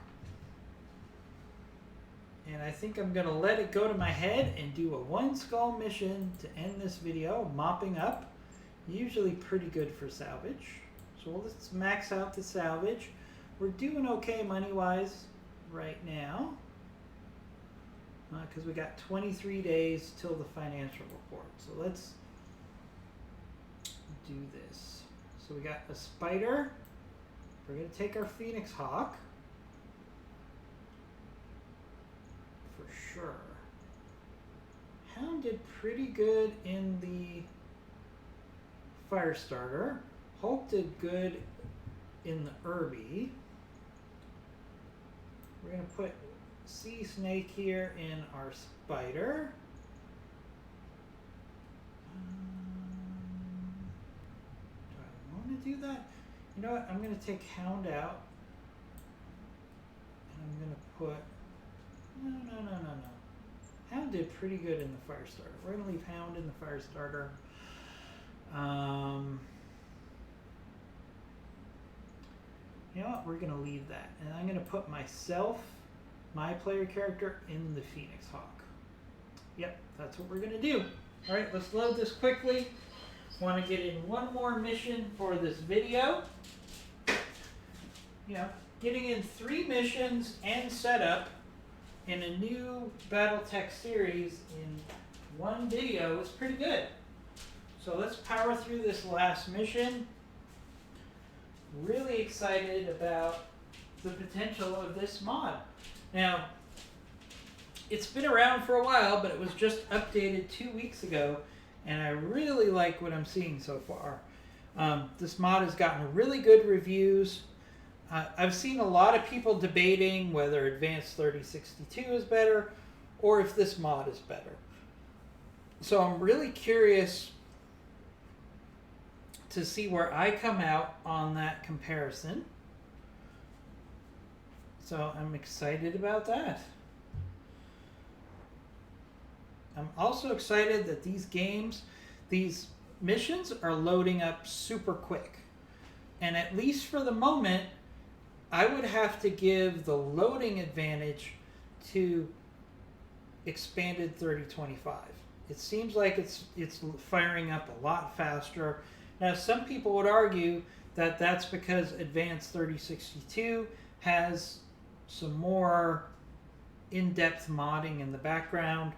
And I think I'm going to let it go to my head and do a 1 skull mission to end this video. Mopping up. Usually pretty good for salvage. So let's max out the salvage. We're doing okay money-wise right now. Because we got 23 days till the financial report. So let's do this. So we got a spider. We're going to take our Phoenix Hawk. For sure. Hound did pretty good in the Firestarter. Hulk did good in the Irby. We're going to put Sea Snake here in our Spider. Do I want to do that? You know what? I'm going to take Hound out. And I'm going to put... No. Hound did pretty good in the Firestarter. We're going to leave Hound in the Firestarter. You know what? We're going to leave that. And I'm going to put myself, my player character, in the Phoenix Hawk. Yep, that's what we're going to do. All right, let's load this quickly. Want to get in one more mission for this video. You know, getting in 3 missions and setup in a new Battletech series in 1 video is pretty good. So let's power through this last mission. Really excited about the potential of this mod. Now, it's been around for a while, but it was just updated 2 weeks ago, and I really like what I'm seeing so far. This mod has gotten really good reviews. I've seen a lot of people debating whether Advanced 3062 is better or if this mod is better. So I'm really curious to see where I come out on that comparison. So I'm excited about that. I'm also excited that these missions are loading up super quick. And at least for the moment, I would have to give the loading advantage to expanded 3025. It seems like it's firing up a lot faster. Now, some people would argue that that's because Advanced 3062 has some more in-depth modding in the background.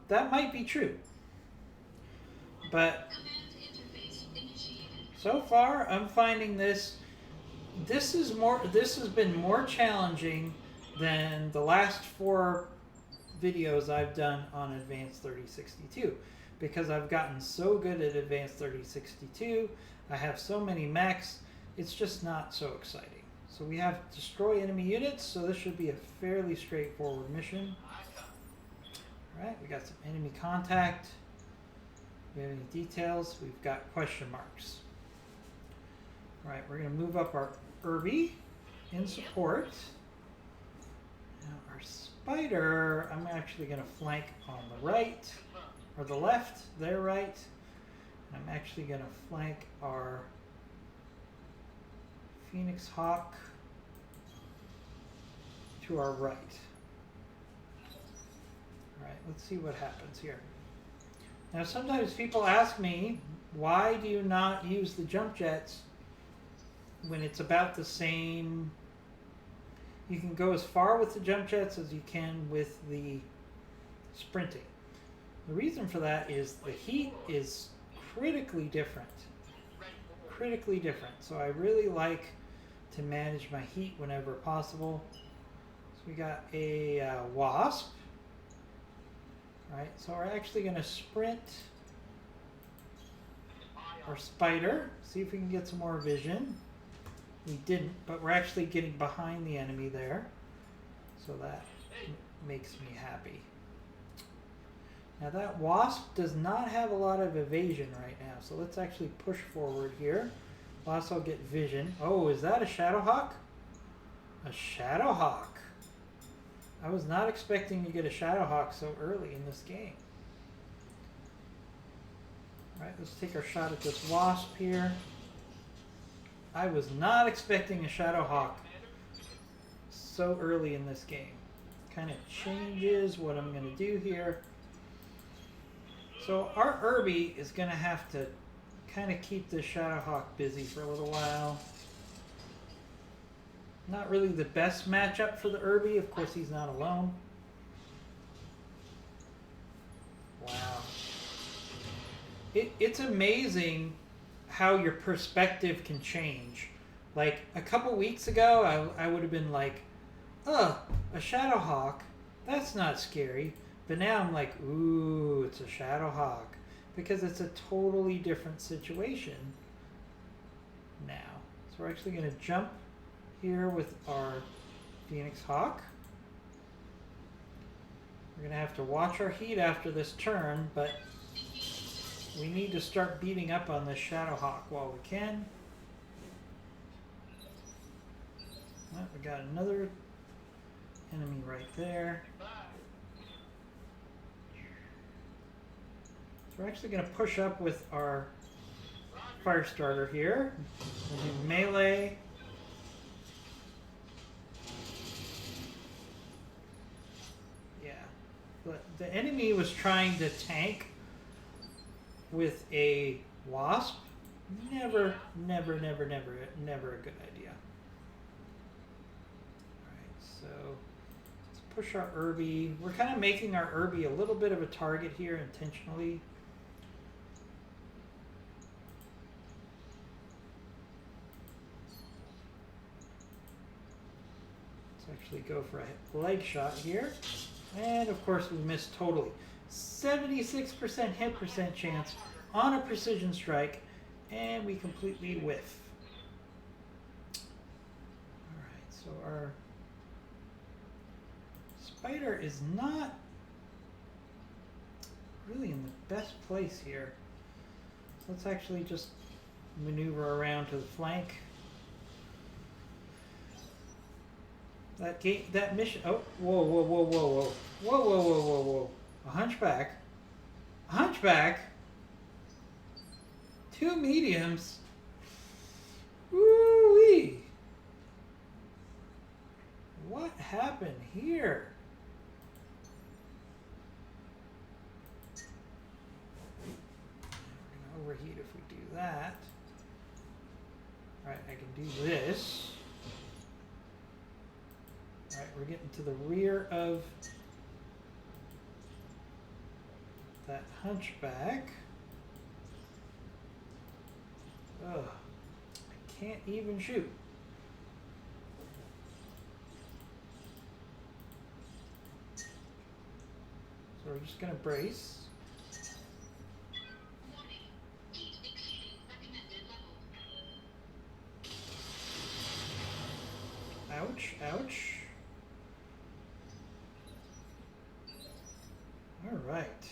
That might be true. But so far, I'm finding this has been more challenging than the last 4 videos I've done on Advanced 3062, because I've gotten so good at Advanced 3062. I have so many mechs, it's just not so exciting. So we have destroy enemy units, so this should be a fairly straightforward mission. Alright, we got some enemy contact. Do we have any details? We've got question marks. Alright, we're going to move up our Irby in support. Now our Spider, I'm actually going to flank on the right, or the left, their right. And I'm actually going to flank our Phoenix Hawk to our right. Alright, let's see what happens here. Now sometimes people ask me, why do you not use the jump jets when it's about the same? You can go as far with the jump jets as you can with the sprinting. The reason for that is the heat is critically different. Critically different. So I really like to manage my heat whenever possible. So we got a wasp. Right, so we're actually going to sprint our Spider, see if we can get some more vision. We didn't, but we're actually getting behind the enemy there, so that makes me happy. Now that wasp does not have a lot of evasion right now, so let's actually push forward here. We'll also get vision. Oh, is that a Shadowhawk? A Shadowhawk. I was not expecting to get a Shadowhawk so early in this game. Alright, let's take our shot at this wasp here. I was not expecting a Shadowhawk so early in this game. kind of changes what I'm going to do here. So our Irby is going to have to kind of keep the Shadowhawk busy for a little while. Not really the best matchup for the Irby. Of course, he's not alone. Wow. It's amazing how your perspective can change. Like a couple weeks ago, I would have been like, a Shadowhawk, that's not scary. But now I'm like, ooh, it's a Shadowhawk. Because it's a totally different situation now. So we're actually going to jump here with our Phoenix Hawk. We're going to have to watch our heat after this turn, but we need to start beating up on this Shadowhawk while we can. Oh, we got another enemy right there. So we're actually going to push up with our fire starter here. We'll do melee. Yeah, but the enemy was trying to tank with a wasp. Never, never, never, never, never a good idea. Alright, so let's push our Irby. We're kind of making our Irby a little bit of a target here intentionally. Let's actually go for a leg shot here. And of course we missed totally. 76% hit percent chance on a precision strike, and we completely whiff. Alright, so our spider is not really in the best place here. So let's actually just maneuver around to the flank. That mission. Oh, whoa, whoa, whoa, whoa, whoa, whoa, whoa, whoa, whoa, whoa! A hunchback. A hunchback. 2 mediums. Woo-wee! What happened here? We're gonna overheat if we do that. All right, I can do this. All right, we're getting to the rear of that hunchback. Ugh, I can't even shoot. So we're just gonna brace.
Warning. Heat exceeding recommended level.
Ouch, ouch. All right.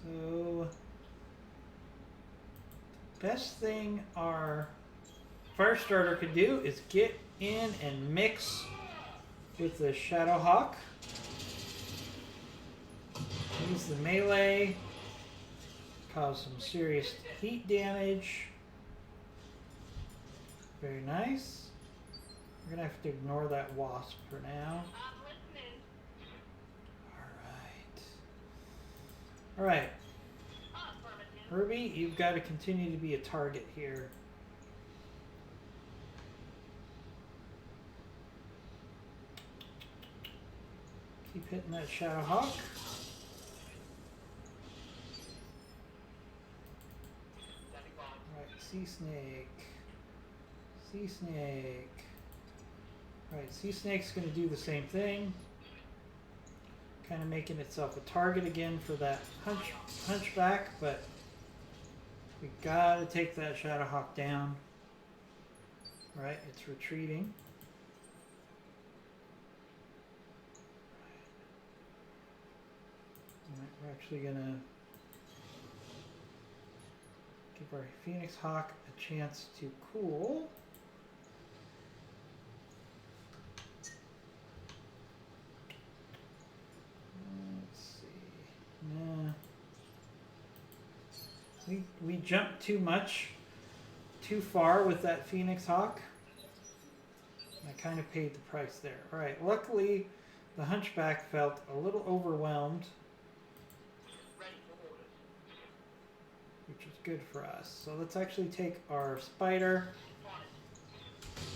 So, the best thing our fire starter could do is get in and mix with the Shadowhawk. Use the melee, cause some serious heat damage. Very nice. We're gonna have to ignore that wasp for now.
I'm listening.
All right.
Affirmative.
Irby, you've got to continue to be a target here. Keep hitting that Shadowhawk.
Standing by.
Alright, Sea Snake. Sea Snake. Alright, Sea Snake's going to do the same thing. Kind of making itself a target again for that hunchback, but we gotta take that Shadowhawk down. Right, it's retreating. Right, we're actually gonna give our Phoenix Hawk a chance to cool. Let's see. Nah. We jumped too much, too far with that Phoenix Hawk. I kind of paid the price there. Alright, luckily the Hunchback felt a little overwhelmed,
Ready for orders.
which is good for us. So let's actually take our Spider,
On it.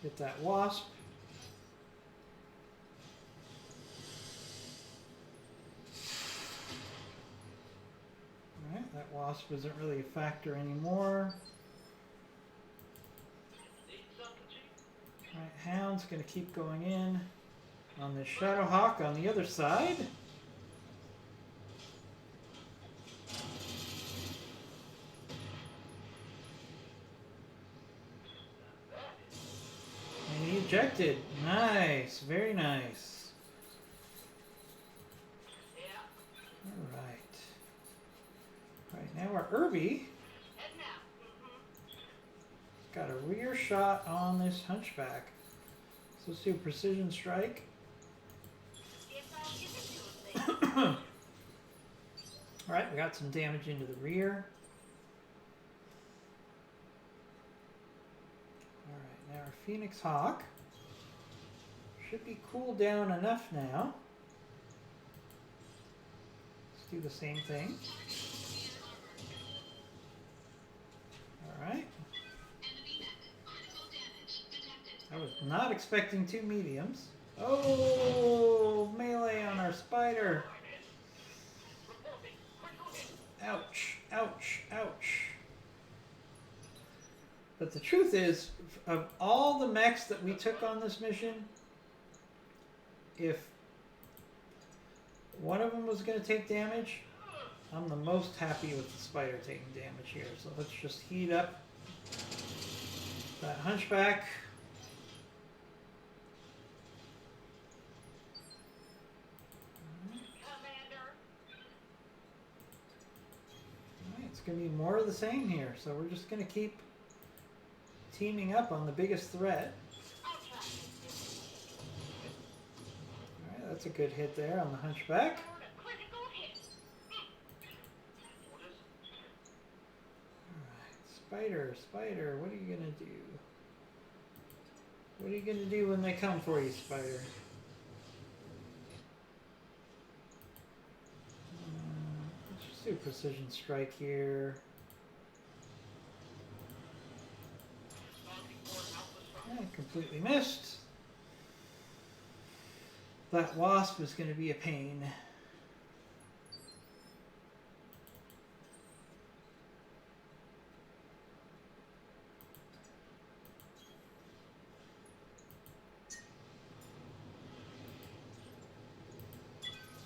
get that Wasp. Alright, that Wasp isn't really a factor anymore.
Need something, Chief?
Alright, Hound's gonna keep going in on the Shadowhawk on the other side. And he ejected. Nice, very nice.
Yeah.
Alright. Alright, now our Irby
Heading out. Mm-hmm.
got a rear shot on this Hunchback. So let's do a precision strike.
Guess I'll give it to him then.
Alright, we got some damage into the rear. Alright, now our Phoenix Hawk should be cooled down enough now. Let's do the same thing. Alright.
Enemy mech. Critical damage detected.
I was not expecting two mediums. Oh, melee on our Spider.
Reporting. Critical hit.
Ouch, ouch, ouch. But the truth is, of all the mechs that we took on this mission, if one of them was going to take damage, I'm the most happy with the Spider taking damage here. So let's just heat up that Hunchback.
Commander.
Alright, it's going to be more of the same here. So we're just going to keep teaming up on the biggest threat.
I'll try.
Alright, that's a good hit there on the Hunchback.
Forward a critical hit. Orders.
Alright, Spider, what are you going to do? What are you going to do when they come for you, Spider? Let's just do precision strike here.
Stalking for an alpha strike.
I completely missed. That Wasp is going to be a pain.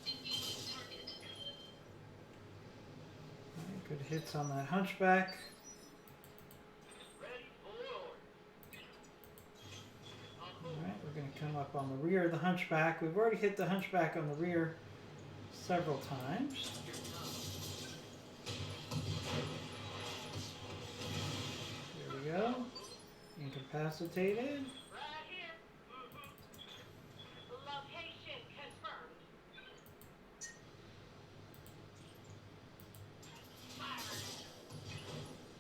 Engaging target.
Alright, good hits on that Hunchback.
Ready for orders. On move.
Alright, we're going to come up on the rear of the Hunchback. We've already hit the Hunchback on the rear several times. There we go. Incapacitated.
Right here. Mm-hmm. Location confirmed.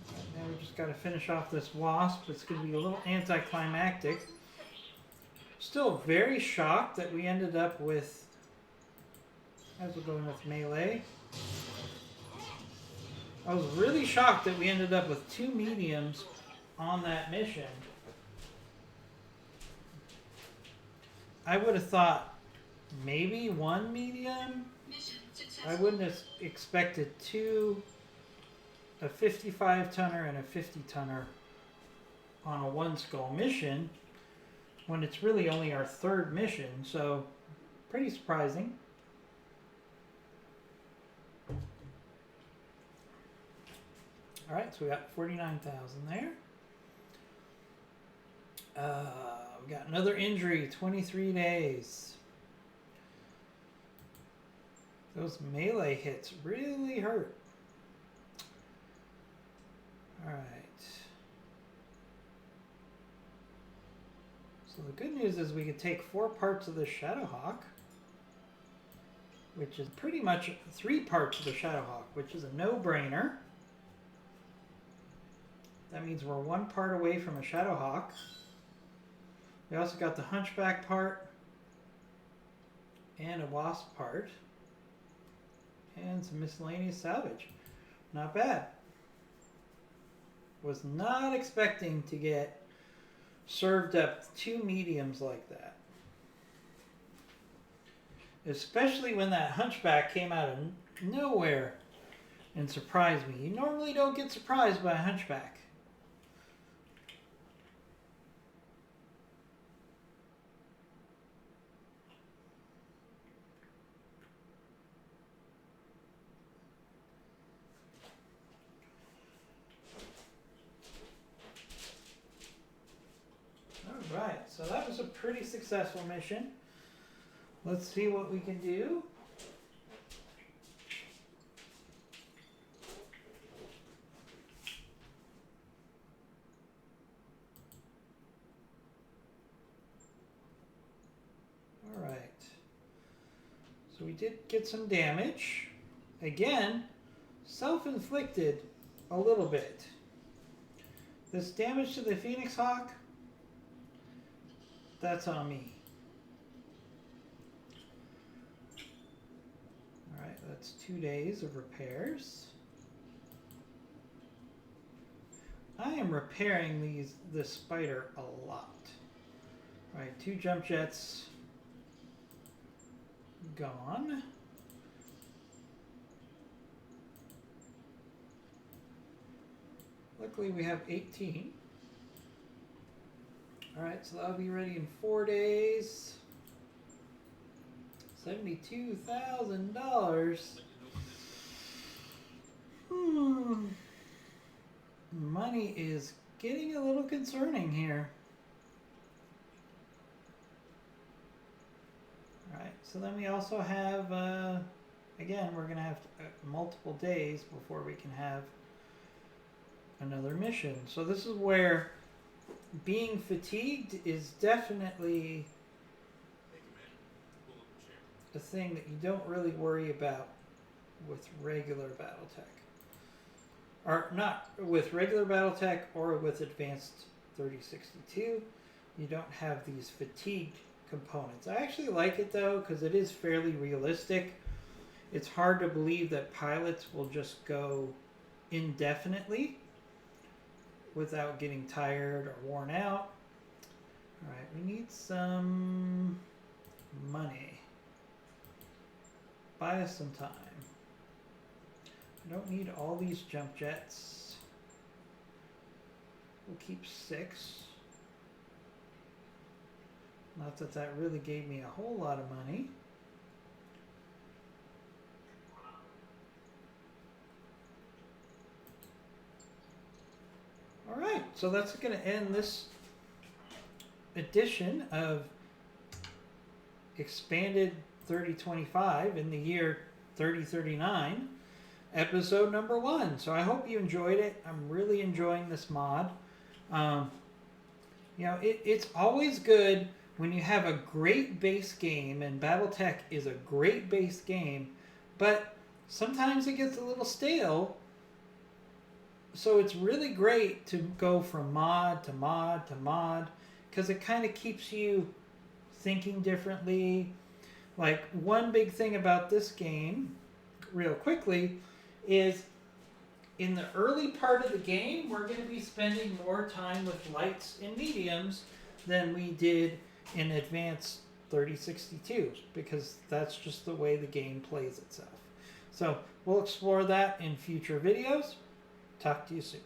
Alright, now we just got to finish off this Wasp. It's going to be a little anticlimactic. Still very shocked that we ended up with, as we're going with melee, I was really shocked that we ended up with two mediums on that mission. I would have thought maybe one medium.
Mission
I
successful.
wouldn't have expected two, a 55 tonner and a 50 tonner on a one skull mission when it's really only our third mission, so pretty surprising. Alright, so we got 49,000 there. We got another injury, 23 days. Those melee hits really hurt. Alright. So the good news is we could take 4 parts of the Shadowhawk, which is pretty much 3 parts of the Shadowhawk, which is a no-brainer. That means we're one part away from a Shadowhawk. We also got the Hunchback part and a Wasp part and some miscellaneous salvage. Not bad. Was not expecting to get served up 2 mediums like that. Especially when that Hunchback came out of nowhere and surprised me. You normally don't get surprised by a Hunchback. Alright, so that was a pretty successful mission. Let's see what we can do. Alright. So we did get some damage. Again, self-inflicted a little bit. This damage to the Phoenix Hawk, that's on me. Alright, that's 2 days of repairs. I am repairing this spider a lot. Alright, 2 jump jets gone. Luckily we have 18. Alright, so that'll be ready in 4 days. $72,000. Money is getting a little concerning here. Alright, so then we also have, again, we're going to have multiple days before we can have another mission. So this is where being fatigued is definitely a thing that you don't really worry about with regular Battletech. Or not with regular Battletech or with advanced 3062. You don't have these fatigued components. I actually like it though because it is fairly realistic. It's hard to believe that pilots will just go indefinitely without getting tired or worn out. Alright, we need some money. Buy us some time. I don't need all these jump jets. We'll keep 6. Not that that really gave me a whole lot of money. Alright, so that's going to end this edition of Expanded 3025 in the year 3039, episode number 1. So I hope you enjoyed it. I'm really enjoying this mod. You know, it's always good when you have a great base game, and Battletech is a great base game, but sometimes it gets a little stale. So it's really great to go from mod to mod to mod, because it kind of keeps you thinking differently. Like, one big thing about this game, real quickly, is in the early part of the game, we're going to be spending more time with lights and mediums than we did in Advanced 3062, because that's just the way the game plays itself. So we'll explore that in future videos. Talk to you soon.